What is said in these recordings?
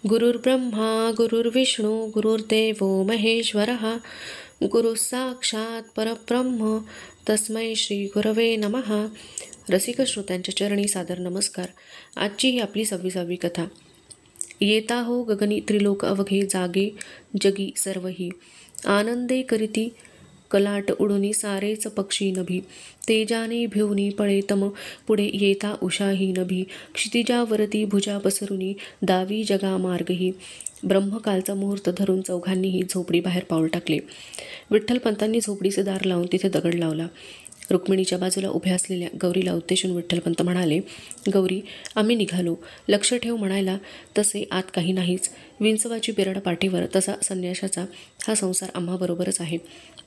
गुरुर्ब्रह्मा गुरुर्विष्णू गुरुर्देवो महेश्वरः गुरु साक्षात परब्रह्म तस्मै श्री गुरवे नमः. रसिक श्रोत्यांच्या चरणी सादर नमस्कार. आजची ही आपली 26वी कथा. येता हो गगनी त्रिलोक अवघे जागे जगी सर्वही, आनंदे करीती कलाट उडुनी सारेच पक्षी नभी, तेजाने भिवनी पळेतम पुढे येता उषाही नभी, क्षितिजावरती भुजा पसरुनी दावी जगा मार्गही. ब्रह्मकालचा मुहूर्त धरून चौघांनीही झोपडी बाहेर पाऊल टाकले. विठ्ठलपंतांनी झोपडीचे दार लावून तिथे दगड लावला. रुक्मिणीच्या बाजूला उभ्या असलेल्या गौरीला उद्देशून विठ्ठलपंत म्हणाले, गौरी, आम्ही निघालो. लक्ष ठेव म्हणायला तसे आत काही नाहीच. विंचवाची बेरड पाठीवर तसा संन्याशाचा हा संसार आम्हाबरोबरच आहे.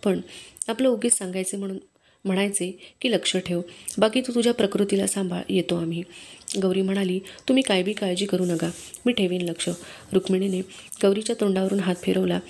पण आपलं उगीच सांगायचे म्हणून म्हणायचे की लक्ष ठेव, बाकी तू तुझ्या प्रकृतीला सांभाळ, येतो आम्ही. गौरी म्हणाली, तुम्ही काय बी काळजी करू नका, मी ठेवीन लक्ष. रुक्मिणीने गौरीच्या तोंडावरून हात फिरवला.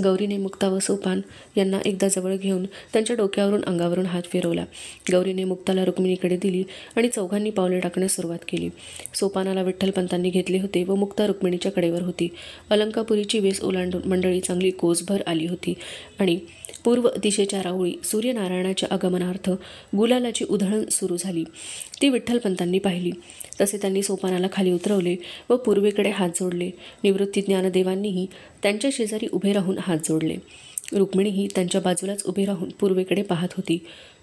गौरीने मुक्ता व सोपान यांना एकदा जवळ घेऊन त्यांच्या डोक्यावरून अंगावरून हात फिरवला. गौरीने मुक्ताला रुक्मिणीकडे दिली आणि चौघांनी पावले टाकण्यास सुरुवात केली. सोपानाला विठ्ठलपंतांनी घेतले होते व मुक्ता रुक्मिणीच्या कडेवर होती. अलंकापुरीची वेस ओलांडून मंडळी चांगली कोसभर आली होती आणि पूर्व दिशेच्या राऊळी सूर्यनारायणाच्या आगमनार्थ गुलालाची उधळण सुरू झाली. ती विठ्ठलपंतांनी पाहिली. तसे त्यांनी सोपानाला खाली उतरवले व पूर्वेकडे हात जोडले. निवृत्ती ज्ञानदेवांनीही त्यांच्या शेजारी उभे राहून हात जोडले. रुक्मिणीही त्यांच्या बाजूलाच उभे राहून पूर्वेकडे पाहत होती.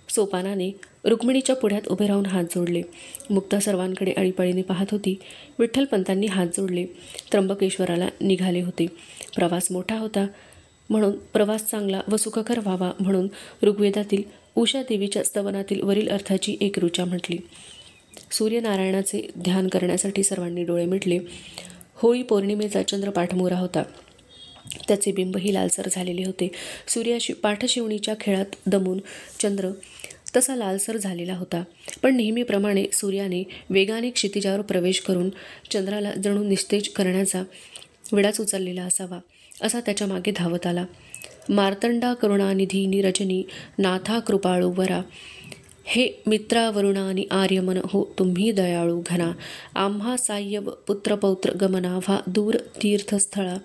सोपानाने रुक्मिणीच्या पुढ्यात उभे राहून हात जोडले. मुक्ता सर्वांकडे आळीपाळीने पाहत होती. विठ्ठलपंतांनी हात जोडले. त्र्यंबकेश्वराला निघाले होते. प्रवास मोठा होता म्हणून प्रवास चांगला व सुखकर व्हावा म्हणून ऋग्वेदातील उषा देवीच्या स्तवनातील वरील अर्थाची एक ऋचा म्हटली. सूर्यनारायणाचे ध्यान करण्यासाठी सर्वांनी डोळे मिटले. होळी पौर्णिमेचा चंद्र पाठमोरा होता. त्याचे बिंबही लालसर झालेले होते. सूर्याशी पाठशिवणीच्या खेळात दमून चंद्र तसा लालसर झालेला होता. पण नेहमीप्रमाणे सूर्याने वेगाने क्षितिजावर प्रवेश करून चंद्राला जणू निस्तेज करण्याचा विडाच उचललेला असावा असा त्याच्या मागे धावत आला. मार्तंडा करुणानिधी निरजनी नाथा कृपाळू वरा, हे मित्रा वरुणानी आर्यमन हो तुम्ही दयाळू घना, आम्हा साय्यव पुत्रपौत्र गमना व्हा दूर तीर्थस्थळा,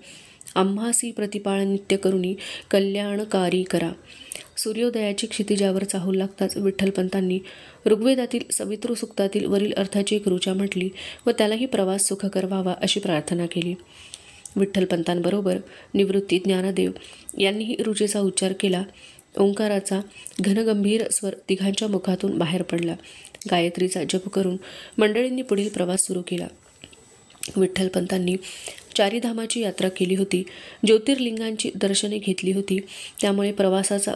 आम्हासी प्रतिपाळ नित्य करुणी कल्याणकारी करा. सूर्योदयाची क्षितिजावर चाहूल लागताच विठ्ठलपंतांनी ऋग्वेदातील सवितृसूक्तातील वरील अर्थाची एक ऋचा म्हटली व त्यालाही प्रवास सुखकर व्हावा अशी प्रार्थना केली. विठ्ठलपंतांबरोबर निवृत्ती ज्ञानदेव यांनीही ऋचेचा उच्चार केला. ओंकाराचा घनगंभीर स्वर तिघांच्या मुखातून बाहेर पडला. गायत्रीचा जप करून मंडळींनी पुढील प्रवास सुरू केला. विठ्ठलपंतांनी चारीधामाची यात्रा केली होती. ज्योतिर्लिंगांची दर्शने घेतली होती. त्यामुळे प्रवासाचा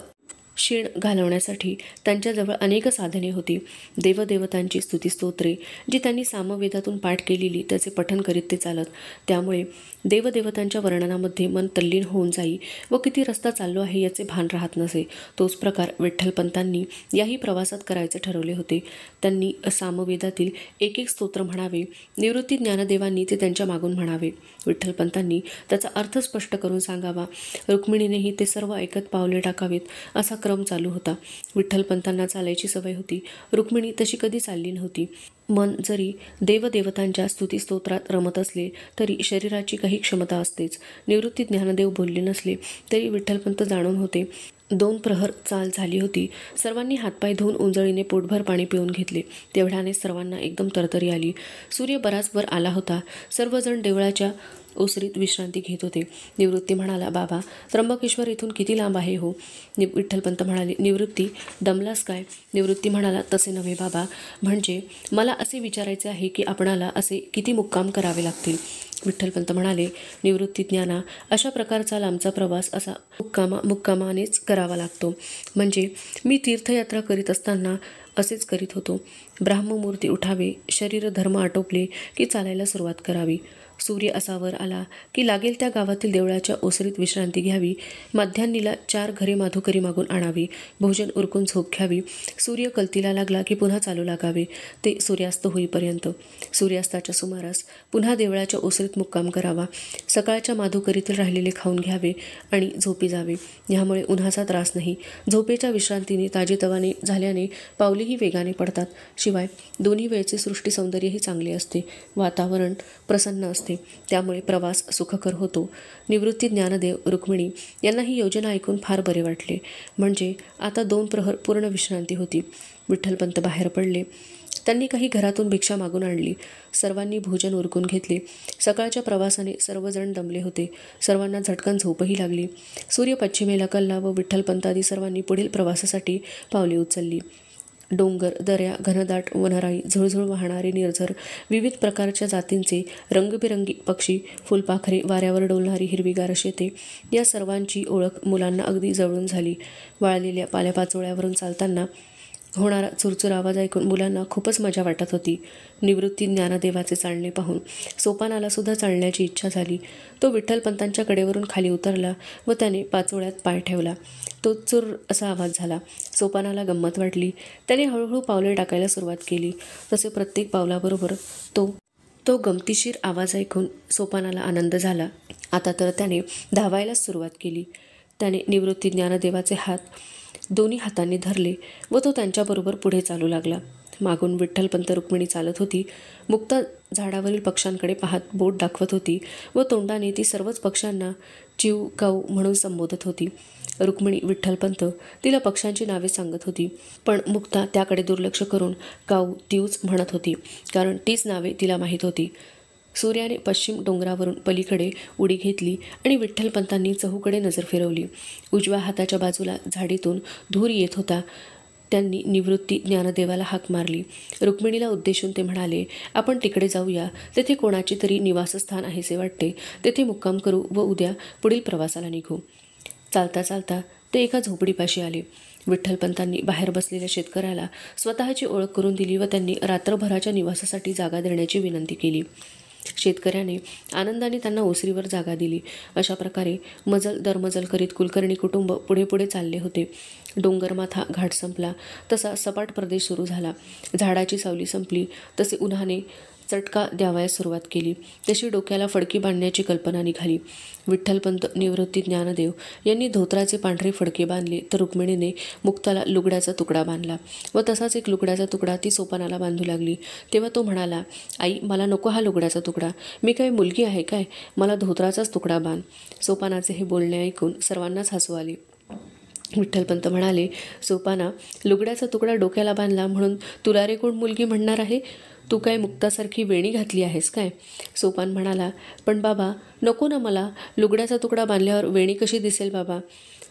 क्षीण घालवण्यासाठी त्यांच्याजवळ अनेक साधने होती. देवदेवतांची स्तुतिस्तोत्रे जी त्यांनी सामवेदातून पाठ केलेली त्याचे पठण करीत ते चालत. त्यामुळे देवदेवतांच्या वर्णनामध्ये मन तल्लीन होऊन जाई व किती रस्ता चाललो आहे याचे भान राहत नसे. तोच प्रकार विठ्ठलपंतांनी याही प्रवासात करायचे ठरवले होते. त्यांनी सामवेदातील एक एक स्तोत्र म्हणावे. निवृत्ती ज्ञानदेवांनी ते त्यांच्या मागून म्हणावे. विठ्ठलपंतांनी त्याचा अर्थ स्पष्ट करून सांगावा. रुक्मिणीनेही ते सर्व ऐकत पावले टाकावेत असा क्रम चालू होता. विठ्ठलपंतांना चालायची सवय होती. रुक्मिणी तशी कधी चालली नव्हती. मन जरी देवदेवतांच्या स्तुतिस्तोत्रात रमत असले तरी शरीराची काही क्षमता असतेच. निवृत्ती ज्ञानदेव बोलले नसले तरी विठ्ठलपंत जाणून होते. 2 प्रहर चाल झाली होती. सर्वांनी हातपाय धुवून उंजळीने पोटभर पाणी पिऊन घेतले. तेवढ्याने सर्वांना एकदम तरतरी आली. सूर्य बराच वर आला होता. सर्वजण देवळाच्या ओसरीत विश्रांती घेत होते. निवृत्ती म्हणाला, बाबा, त्र्यंबकेश्वर इथून किती लांब आहे हो? विठ्ठलपंत म्हणाले, निवृत्ती, दमलास काय? निवृत्ती म्हणाला, तसे नव्हे बाबा, म्हणजे मला असे विचारायचे आहे की आपणाला असे किती मुक्काम करावे लागतील? विठ्ठलपंत म्हणाले, निवृत्ती ज्ञाना, अशा प्रकारचा लांबचा प्रवास असा मुक्कामानेच करावा लागतो. म्हणजे मी तीर्थयात्रा करीत असताना असेच करीत होतो. ब्राह्ममुहूर्ती उठावे, शरीर धर्म आटोपले की चालायला सुरुवात करावी. सूर्य असा वर आला की लागेल त्या गावातील देवळाच्या ओसरीत विश्रांती घ्यावी. माध्यान्नीला 4 घरे माधुकरी मागून आणावी. भोजन उरकून झोप घ्यावी. सूर्य कलतीला लागला की पुन्हा चालू लागावे ते सूर्यास्त होईपर्यंत. सूर्यास्ताच्या सुमारास पुन्हा देवळाच्या ओसरीत मुक्काम करावा. सकाळच्या माधुकरीतील राहिलेले खाऊन घ्यावे आणि झोपी जावे. ह्यामुळे उन्हाचा त्रास नाही. झोपेच्या विश्रांतीने ताजेतवाने झाल्याने पावलेही वेगाने पडतात. शिवाय दोन्ही वेळचे सृष्टी सौंदर्यही चांगले असते. वातावरण प्रसन्न असते. असते, त्यामुळे प्रवास सुखकर होतो. निवृत्ती ज्ञानदेव रुक्मिणी यांना ही योजना ऐकून फार बरे वाटले. म्हणजे आता 2 प्रहर पूर्ण विश्रांती होती. विठ्ठलपंत बाहेर पडले. त्यांनी काही घरातून भिक्षा मागून आणली. सर्वांनी भोजन उरकून घेतले. सकाळच्या प्रवासाने सर्वजण दमले होते. सर्वांना झटकन झोपही लागली. सूर्य पश्चिमेला कलला व विठ्ठलपंतादी सर्वांनी पुढील प्रवासासाठी पावले उचलली. डोंगर, दऱ्या, घनदाट वनराई, झुळझुळ वाहणारे निर्झर, विविध प्रकारच्या जातींचे रंगबिरंगी पक्षी, फुलपाखरे, वाऱ्यावर डोलणारी हिरवीगार शेते, या सर्वांची ओळख मुलांना अगदी जवळून झाली. वाळलेल्या पाल्यापाचोळ्यावरून चालताना होणारा चुरचुर आवाज ऐकून मुलांना खूपच मजा वाटत होती. निवृत्ती ज्ञानदेवाचे चालणे पाहून सोपानाला सुद्धा चालण्याची इच्छा झाली. तो विठ्ठलपंतांच्या कडेवरून खाली उतरला व त्याने पाचोळ्यात पाय ठेवला. तो चुर असा आवाज झाला. सोपानाला गंमत वाटली. त्याने हळूहळू पावले टाकायला सुरुवात केली. तसे प्रत्येक पावलाबरोबर तो गमतीशीर आवाज ऐकून सोपानाला आनंद झाला. आता तर त्याने धावायलाच सुरुवात केली. त्याने निवृत्ती ज्ञानदेवाचे हात दोन्ही हातांनी धरले व तो त्यांच्याबरोबर पुढे चालू लागला. मागून विठ्ठलपंत रुक्मिणी चालत होती. मुक्ता झाडावरील पक्ष्यांकडे पाहत बोट दाखवत होती व तोंडाने ती सर्वच पक्ष्यांना चिव काऊ म्हणून संबोधत होती. रुक्मिणी विठ्ठलपंत तिला पक्ष्यांची नावे सांगत होती, पण मुक्ता त्याकडे दुर्लक्ष करून काऊ तिवच म्हणत होती, कारण तीच नावे तिला माहीत होती. सूर्याने पश्चिम डोंगरावरून पलीकडे उडी घेतली आणि विठ्ठलपंतांनी चहूकडे नजर फिरवली. उजव्या हाताच्या बाजूला झाडीतून धूर येत होता. त्यांनी निवृत्ती ज्ञानदेवाला हाक मारली. रुक्मिणीला उद्देशून ते म्हणाले, आपण तिकडे जाऊया. तेथे कोणाची तरी निवासस्थान आहेसे वाटते. तेथे मुक्काम करू व उद्या पुढील प्रवासाला निघू. चालता चालता ते एका झोपडीपाशी आले. विठ्ठलपंतांनी बाहेर बसलेल्या शेतकऱ्याला स्वतःची ओळख करून दिली व त्यांनी रात्रभराच्या निवासासाठी जागा देण्याची विनंती केली. शेतकऱ्याने आनंदाने त्यांना ओसरीवर जागा दिली. अशा प्रकारे मजल दरमजल करीत कुलकर्णी कुटुंब पुढे पुढे चालले होते. डोंगरमाथा घाट संपला तसा सपाट प्रदेश सुरू झाला. झाडाची सावली संपली तसे उन्हाने चटका द्यावयास सुरुवात केली. तशी डोक्याला फडकी बांधण्याची कल्पना निघाली. विठ्ठलपंत निवृत्ती ज्ञानदेव यांनी धोत्राचे पांढरे फडके बांधले तर रुक्मिणीने मुक्ताला लुगड्याचा तुकडा बांधला व तसाच एक लुगड्याचा तुकडा ती सोपानाला बांधू लागली. तेव्हा तो म्हणाला, आई, मला नको हा लुगड्याचा तुकडा. मी काय मुलगी आहे काय? मला धोत्राचाच तुकडा बांध. सोपानाचे हे बोलणे ऐकून सर्वांनाच हसू आले. विठ्ठलपंत म्हणाले, सोपाना, लुगड्याचा तुकडा डोक्याला बांधला म्हणून तुला रे कोण मुलगी म्हणणार आहे? तू काय मुक्तासारखी वेणी घातली आहेस काय? सोपान म्हणाला, पण बाबा, नको ना मला. लुगड्याचा तुकडा बांधल्यावर वेणी कशी दिसेल बाबा?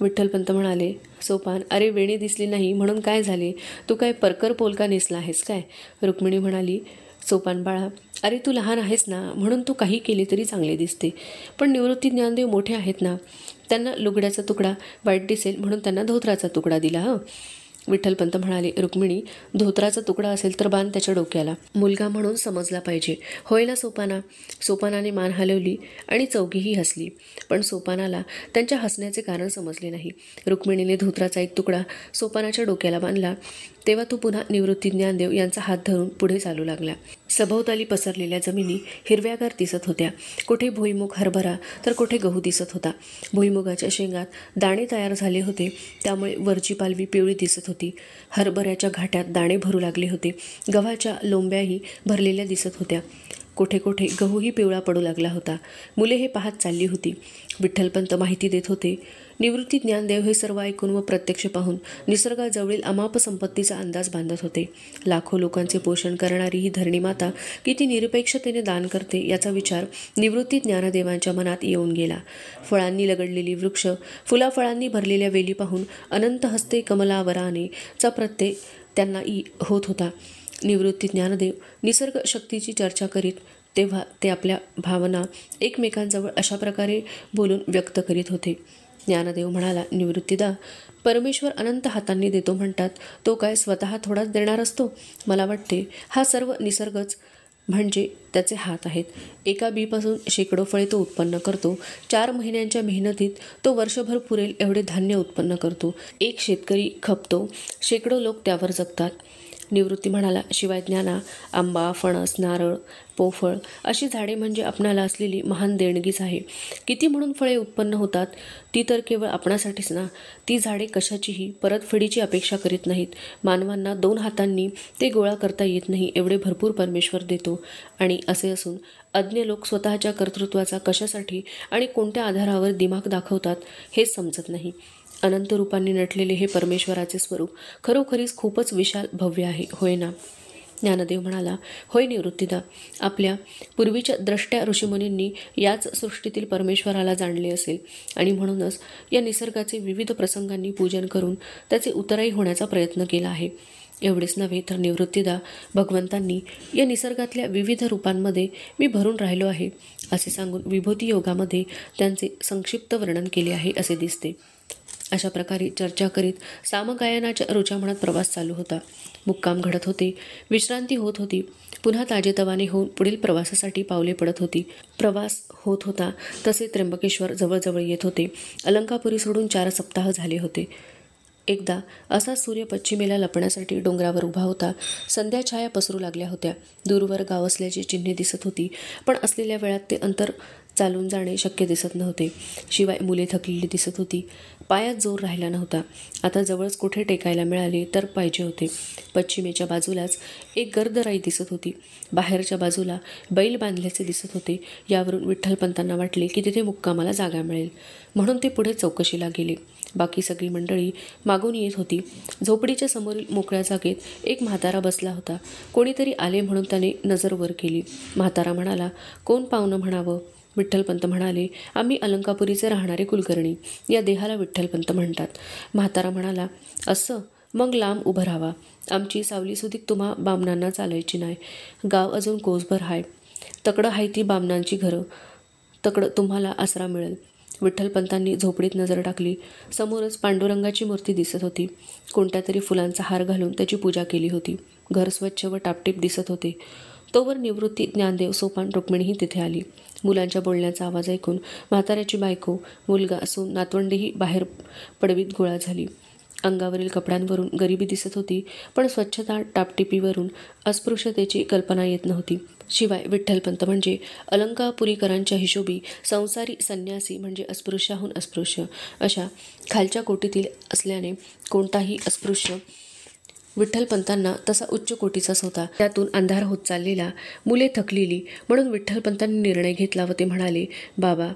विठ्ठलपंत म्हणाले, सोपान, अरे वेणी दिसली नाही म्हणून काय झाले? तू काय परकर पोलका नेसला आहेस काय? रुक्मिणी म्हणाली, सोपान बाळा, अरे तू लहान आहेस ना, म्हणून तू काही केले तरी चांगले दिसते. पण निवृत्ती ज्ञानदेव मोठे आहेत ना, त्यांना लुगड्याचा तुकडा वाईट दिसेल म्हणून त्यांना धोत्राचा तुकडा दिला. विठ्ठलपंत म्हणाले, रुक्मिणी, धोत्राचा तुकडा असेल तर बांध त्याच्या डोक्याला. मुलगा म्हणून समजला पाहिजे. होय ना सोपाना? सोपानाने मान हलवली आणि चौघीही हसली. पण सोपानाला त्यांच्या हसण्याचे कारण समजले नाही. रुक्मिणीने धोत्राचा एक तुकडा सोपानाच्या डोक्याला बांधला तेव्हा तो पुन्हा निवृत्ती ज्ञानदेव यांचा हात धरून पुढे चालू लागला. सभोवताली पसरलेल्या जमिनी हिरव्यागार दिसत होत्या. कुठे भुईमुग, हरभरा तर कुठे गहू दिसत होता. भुईमुगाच्या शेंगात दाणे तयार झाले होते, त्यामुळे वरची पालवी पिवळी दिसत होती. हरभऱ्याच्या घाट्यात दाणे भरू लागले होते. गव्हाच्या लोंब्याही भरलेल्या दिसत होत्या. कोठे कोठे गहूही पिवळा पडू लागला होता. मुले हे पाहत चालली होती. विठ्ठलपंत माहिती देत होते. निवृत्ती ज्ञानदेव हे सर्व ऐकून व प्रत्यक्ष पाहून निसर्गाजवळील अमाप संपत्तीचा अंदाज बांधत होते. लाखो लोकांचे पोषण करणारी ही धरणीमाता किती निरपेक्षतेने दान करते याचा विचार निवृत्ती ज्ञानदेवांच्या मनात येऊन गेला. फळांनी लगडलेली वृक्ष, फुलाफळांनी भरलेल्या वेली पाहून अनंत हस्ते कमलावराने चा प्रत्यय त्यांना होत होता. निवृत्ती ज्ञानदेव निसर्ग शक्तीची चर्चा करीत तेव्हा ते आपल्या भावना एकमेकांजवळ अशा प्रकारे बोलून व्यक्त करीत होते. ज्ञानदेव म्हणाला, निवृत्तीदा, परमेश्वर अनंत हातांनी देतो म्हणतात, तो काय स्वतः थोडाच देणार असतो? मला वाटते हा सर्व निसर्गच म्हणजे त्याचे हात आहेत. एका बीपासून शेकडो फळे तो उत्पन्न करतो. 4 महिन्यांच्या मेहनतीत तो वर्षभर पुरेल एवढे धान्य उत्पन्न करतो. एक शेतकरी खपतो, शेकडो लोक त्यावर जगतात. निवृत्ती म्हणाला, शिवाय ज्ञाना, आंबा, फणस, नारळ, पोफळ अशी झाडे म्हणजे आपणाला असलेली महान देणगीच आहे. किती म्हणून फळे उत्पन्न होतात, ती तर केवळ आपणासाठीच ना. ती झाडे कशाचीही परतफेडीची अपेक्षा करीत नाहीत. मानवांना 2 हातांनी ते गोळा करता येत नाही एवढे भरपूर परमेश्वर देतो. आणि असे असून अज्ञ लोक स्वतःच्या कर्तृत्वाचा कशासाठी आणि कोणत्या आधारावर दिमाग दाखवतात हेच समजत नाही. अनंत रूपांनी नटलेले हे परमेश्वराचे स्वरूप खरोखरीच खूपच विशाल भव्य आहे, होय ना. ज्ञानदेव म्हणाला, होय निवृत्तीदा. आपल्या पूर्वीच्या द्रष्ट्या ऋषीमुनींनी याच सृष्टीतील परमेश्वराला जाणले असेल आणि म्हणूनच या निसर्गाचे विविध प्रसंगांनी पूजन करून त्याचे उतराई होण्याचा प्रयत्न केला आहे. एवढेच नव्हे तर निवृत्तीदा, भगवंतांनी या निसर्गातल्या विविध रूपांमध्ये मी भरून राहिलो आहे असे सांगून विभूती योगामध्ये त्यांचे संक्षिप्त वर्णन केले आहे असे दिसते. अशा प्रकारे चर्चा करीत सामगायनाच्या रुचामणात प्रवास चालू होता. मुक्काम घडत होते, विश्रांती होत होती, पुन्हा ताजेतवाने होऊन पुढील प्रवासासाठी पावले पडत होती. प्रवास होत होता तसे त्र्यंबकेश्वर जवळजवळ येत होते. अलंकापुरी सोडून 4 सप्ताह झाले होते. एकदा असा सूर्य पश्चिमेला लपण्यासाठी डोंगरावर उभा होता. संध्याछाया पसरू लागल्या होत्या. दूरवर गाव असल्याची चिन्हे दिसत होती, पण असलेल्या वेळात ते अंतर चालून जाणे शक्य दिसत नव्हते. शिवाय मुले थकलेली दिसत होती. पायात जोर राहिला नव्हता. आता जवळच कुठे टेकायला मिळाले तर पाहिजे होते. पश्चिमेच्या बाजूलाच एक गर्द राई दिसत होती. बाहेरच्या बाजूला बैल बांधल्याचे दिसत होते. यावरून विठ्ठलपंतांना वाटले की तिथे मुक्कामाला जागा मिळेल, म्हणून ते पुढे चौकशीला गेले. बाकी सगळी मंडळी मागून येत होती. झोपडीच्या समोरील मोकळ्या जागेत एक म्हातारा बसला होता. कोणीतरी आले म्हणून त्याने नजर वर केली. म्हातारा म्हणाला, कोण पाहुणं म्हणावं? विठ्ठलपंत म्हणाले, आम्ही अलंकापुरीचे राहणारे कुलकर्णी. या देहाला विठ्ठलपंत म्हणतात. म्हातारा म्हणाला, असं? मग लांब उभं राहावा. आमची सावलीसुधीक तुम्हा बामणांना चालायची नाही. गाव अजून कोसभर हाय. तकडं हाय ती बामणांची घरं. तकडं तुम्हाला आसरा मिळेल. विठ्ठलपंतांनी झोपडीत नजर टाकली. समोरच पांडुरंगाची मूर्ती दिसत होती. कोणत्या तरी फुलांचा हार घालून त्याची पूजा केली होती. घर स्वच्छ व टापटीप दिसत होते. तोवर निवृत्ती, ज्ञानदेव, सोपान, रुक्मिणीही तिथे आली. मुलांच्या बोलण्याचा आवाज ऐकून म्हाताऱ्याची बायको, मुलगा, सून, नातवंडेही बाहेर पडवीत गोळा झाली. अंगावरील कपड्यांवरून गरिबी दिसत होती, पण स्वच्छता टापटिपीवरून अस्पृश्यतेची कल्पना येत नव्हती. शिवाय विठ्ठलपंत म्हणजे अलंकापुरीकरांच्या हिशोबी संसारी संन्यासी म्हणजे अस्पृश्याहून अस्पृश्य अशा खालच्या कोटीतील असल्याने कोणताही अस्पृश्य विठ्ठलपंतांना तसा उच्च कोटीचाच होता. त्यातून अंधार होत चाललेला, मुले थकलेली, म्हणून विठ्ठलपंतांनी निर्णय घेतला व ते म्हणाले, बाबा.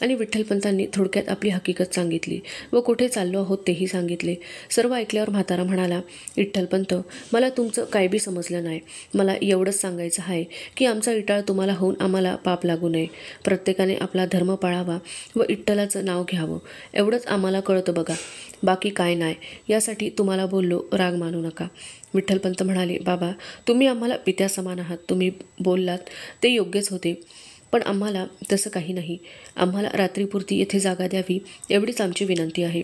आणि विठ्ठलपंतांनी थोडक्यात आपली हकीकत सांगितली व कुठे चाललो आहोत तेही सांगितले. सर्व ऐकल्यावर म्हातारा म्हणाला, विठ्ठलपंत, मला तुमचं काय बी समजलं नाही. मला एवढंच सांगायचं आहे की आमचा इटाळ तुम्हाला होऊन आम्हाला पाप लागू नये. प्रत्येकाने आपला धर्म पाळावा व विठ्ठलाचं नाव घ्यावं, एवढंच आम्हाला कळतं बघा. बाकी काय नाही. यासाठी तुम्हाला बोललो, राग मानू नका. विठ्ठलपंत म्हणाले, बाबा, तुम्ही आम्हाला पित्या समान आहात. तुम्ही बोललात ते योग्यच होते, पण आम्हाला तसं काही नाही. आम्हाला रात्रीपुरती येथे जागा द्यावी एवढीच आमची विनंती आहे.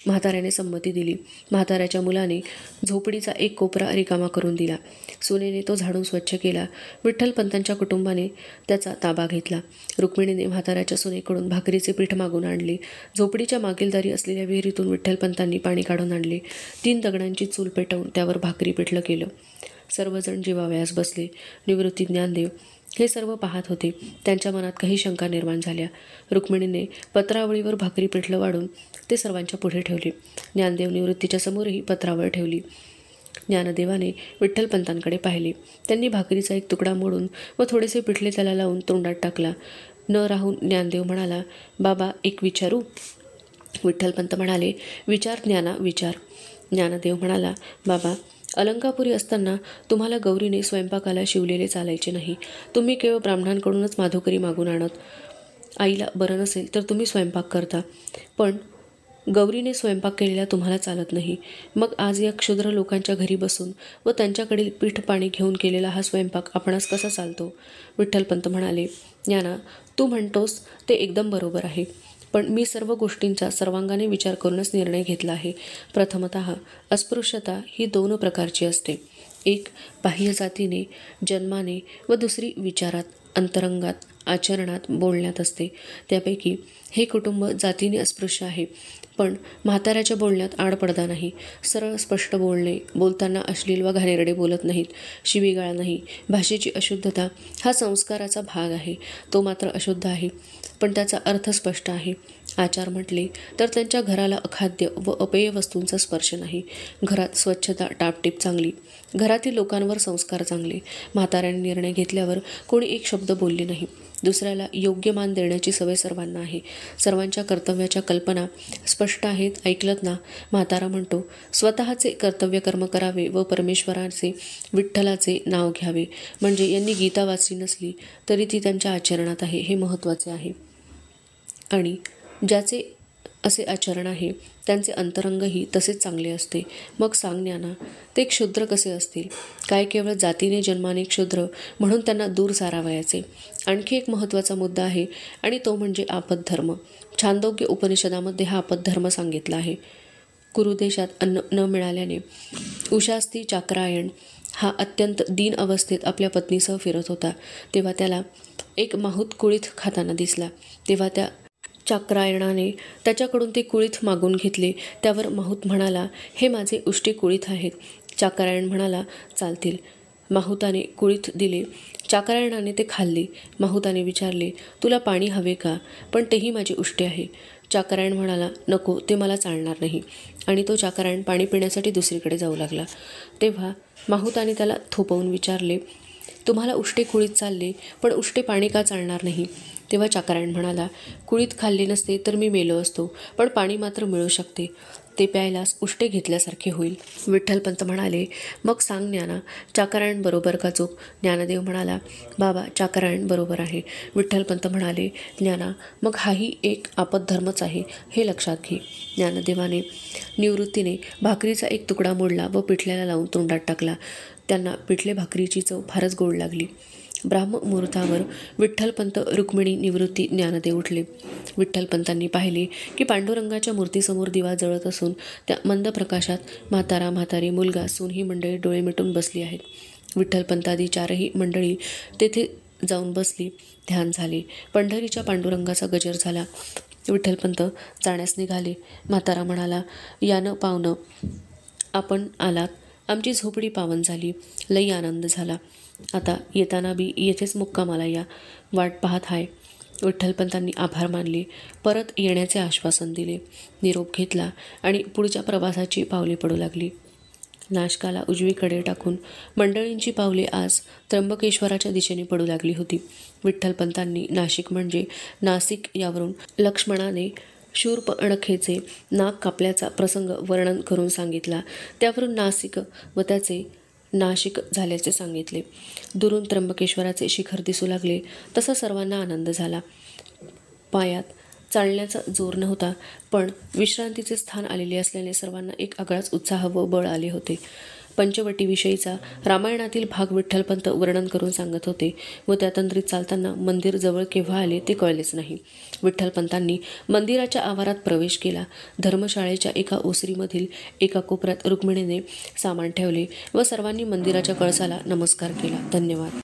म्हाताऱ्याने संमती दिली. म्हाताऱ्याच्या मुलाने झोपडीचा एक कोपरा रिकामा करून दिला. सुनेने तो झाडून स्वच्छ केला. विठ्ठलपंतांच्या कुटुंबाने त्याचा ताबा घेतला. रुक्मिणीने म्हाताऱ्याच्या सुनेकडून भाकरीचे पीठ मागून आणले. झोपडीच्या मागील दारी असलेल्या विहिरीतून विठ्ठलपंतांनी पाणी काढून आणले. 3 दगडांची चूल पेटवून त्यावर भाकरी पिठलं केलं. सर्वजण जेवावयास बसले. निवृत्ती, ज्ञानदेव हे सर्व पाहत होते. त्यांच्या मनात काही शंका निर्माण झाल्या. रुक्मिणीने पत्रावळीवर भाकरी पिठलं वाढून ते सर्वांच्या पुढे ठेवले. ज्ञानदेव निवृत्तीच्या समोरही पत्रावळ ठेवली. ज्ञानदेवाने विठ्ठलपंतांकडे पाहिले. त्यांनी भाकरीचा एक तुकडा मोडून व थोडेसे पिठले त्याला लावून तोंडात टाकला. न राहून ज्ञानदेव म्हणाला, बाबा, एक विचारू? विठ्ठलपंत म्हणाले, विचार ज्ञाना, विचार. ज्ञानदेव म्हणाला, बाबा, अलंकापुरी असताना तुम्हाला गौरीने स्वयंपाकाला शिवलेले चालायचे नाही. तुम्ही केवळ ब्राह्मणांकडूनच माधुकरी मागून आणत. आईला बरं नसेल तर तुम्ही स्वयंपाक करता, पण गौरीने स्वयंपाक केलेला तुम्हाला चालत नाही. मग आज या क्षुद्र लोकांच्या घरी बसून व त्यांच्याकडील पीठ पाणी घेऊन केलेला हा स्वयंपाक आपणास कसा चालतो? विठ्ठलपंत म्हणाले, ज्ञाना, तू म्हणतोस ते एकदम बरोबर आहे, पण मी सर्व गोष्टींचा सर्वांगाने विचार करूनच निर्णय घेतला आहे. प्रथमतः अस्पृश्यता ही 2 प्रकारची असते. एक बाह्य जातीने, जन्माने व दुसरी विचारात, अंतरंगात, आचरणात, बोलण्यात असते. त्यापैकी हे कुटुंब जातीने अस्पृश्य आहे, पण म्हाताऱ्याच्या बोलण्यात आडपडदा नाही. सरळ स्पष्ट बोलणे, बोलताना अश्लील वा घाणेरडे बोलत नाहीत, शिवीगाळ नाही. भाषेची अशुद्धता हा संस्काराचा भाग आहे. तो मात्र अशुद्ध आहे, पण त्याचा अर्थ स्पष्ट आहे. आचार म्हटले तर त्यांच्या घराला अखाद्य व अपेय वस्तूंचा स्पर्श नाही. घरात स्वच्छता टापटीप चांगली, घरातील लोकांवर संस्कार चांगले. म्हाताऱ्याने निर्णय घेतल्यावर कोणी एक शब्द बोलले नाही. दुसऱ्याला योग्य मान देण्याची सवय सर्वांना आहे. सर्वांच्या कर्तव्याच्या कल्पना स्पष्ट आहेत. ऐकलत ना? म्हातारा म्हणतो, स्वतःचे कर्तव्य कर्म करावे व परमेश्वराचे, विठ्ठलाचे नाव घ्यावे. म्हणजे यांनी गीता वाचली नसली तरी ती त्यांच्या आचरणात आहे, हे महत्त्वाचे आहे. आणि ज्याचे असे आचरण आहे त्यांचे अंतरंगही तसेच चांगले असते. मग सांग ज्ञाना, ते क्षुद्र कसे असतील? काय केवळ जातीने जन्माने क्षुद्र म्हणून त्यांना दूर सारावयाचे? आणखी एक महत्त्वाचा मुद्दा आहे आणि तो म्हणजे आपद्धर्म. छांदोग्य उपनिषदामध्ये हा आपद्धर्म सांगितला आहे. कुरुदेशात अन्न न मिळाल्याने उशास्ती चाक्रायण हा अत्यंत दीन अवस्थेत आपल्या पत्नीसह फिरत होता. तेव्हा त्याला एक माहूत कुळीथ खाताना दिसला. तेव्हा त्या चाक्रायणाने त्याच्याकडून ते कुळीथ मागून घेतले. त्यावर माहूत म्हणाला, हे माझे उष्टी कुळीथ आहेत. चाक्रायण म्हणाला, चालतील. माहुताने कुळीथ दिले. चाक्रायणाने ते खाल्ले. माहुताने विचारले, तुला पाणी हवे का? पण तेही माझे उष्टे आहे. चाक्रायण म्हणाला, नको, ते मला चालणार नाही. आणि तो चाक्रायण पाणी पिण्यासाठी दुसरीकडे जाऊ लागला. तेव्हा माहुताने त्याला थोपवून विचारले, तुम्हाला उष्टे कुळीथ चालले, पण उष्टे पाणी का चालणार नाही? तेव्हा चाक्रायण म्हणाला, कुळीथ खाल्ले नसते तर मी मेलो असतो, पण पाणी मात्र मिळू शकते. ते प्यायलास उष्टे घेतल्यासारखे होईल. विठ्ठलपंत म्हणाले, मग सांग ज्ञाना, चाक्रायण बरोबर का चूक? ज्ञानदेव म्हणाला, बाबा, चाक्रायण बरोबर आहे. विठ्ठलपंत म्हणाले, ज्ञाना, मग हाही एक आपद्धर्मच आहे, हे लक्षात घे. ज्ञानदेवाने निवृत्तीने भाकरीचा एक तुकडा मोडला व पिठल्याला लावून तोंडात टाकला. त्यांना पिठले भाकरीची चव फारच गोड लागली. ब्राह्ममुहूर्तावर विठ्ठलपंत, रुक्मिणी, निवृत्ती, ज्ञानदेव उठले. विठ्ठलपंतांनी पाहिले की पांडुरंगाच्या मूर्तीसमोर दिवा जळत असून त्या मंद प्रकाशात म्हातारा, म्हातारी, मुलगा, सून ही मंडळी डोळे मिटून बसली आहेत. विठ्ठलपंतादी चारही मंडळी तेथे जाऊन बसली. ध्यान झाले. पंढरीच्या पांडुरंगाचा गजर झाला. विठ्ठलपंत जाण्यास निघाले. म्हातारा म्हणाला, यानं पावनं, आपण आलात. आमची झोपडी पावन झाली. लई आनंद झाला. आता येताना बी येथेच मुक्कामाला या. वाट पाहत आहे. विठ्ठलपंतांनी आभार मानले. परत येण्याचे आश्वासन दिले. निरोप घेतला आणि पुढच्या प्रवासाची पावले पडू लागली. नाशकाला उजवीकडे टाकून मंडळींची पावले आज त्र्यंबकेश्वराच्या दिशेने पडू लागली होती. विठ्ठलपंतांनी नाशिक म्हणजे नासिक यावरून लक्ष्मणाने शूर्पणखेचे नाक कापल्याचा प्रसंग वर्णन करून सांगितला. त्यावरून नासिक व त्याचे नाशिक झाल्याचे सांगितले. दुरून त्र्यंबकेश्वराचे शिखर दिसू लागले. तसा सर्वांना आनंद झाला. पायात चालण्याचा जोर नव्हता, पण विश्रांतीचे स्थान आलेले असल्याने सर्वांना एक आगळाच उत्साह व बळ आले होते. पंचवटीविषयीचा रामायणातील भाग विठ्ठलपंत वर्णन करून सांगत होते व त्या तंद्रीत चालताना मंदिर जवळ केव्हा आले ते कळलेच नाही. विठ्ठलपंतांनी मंदिराच्या आवारात प्रवेश केला. धर्मशाळेच्या एका ओसरीमधील एका कोपऱ्यात रुक्मिणीने सामान ठेवले व सर्वांनी मंदिराच्या कळसाला नमस्कार केला. धन्यवाद.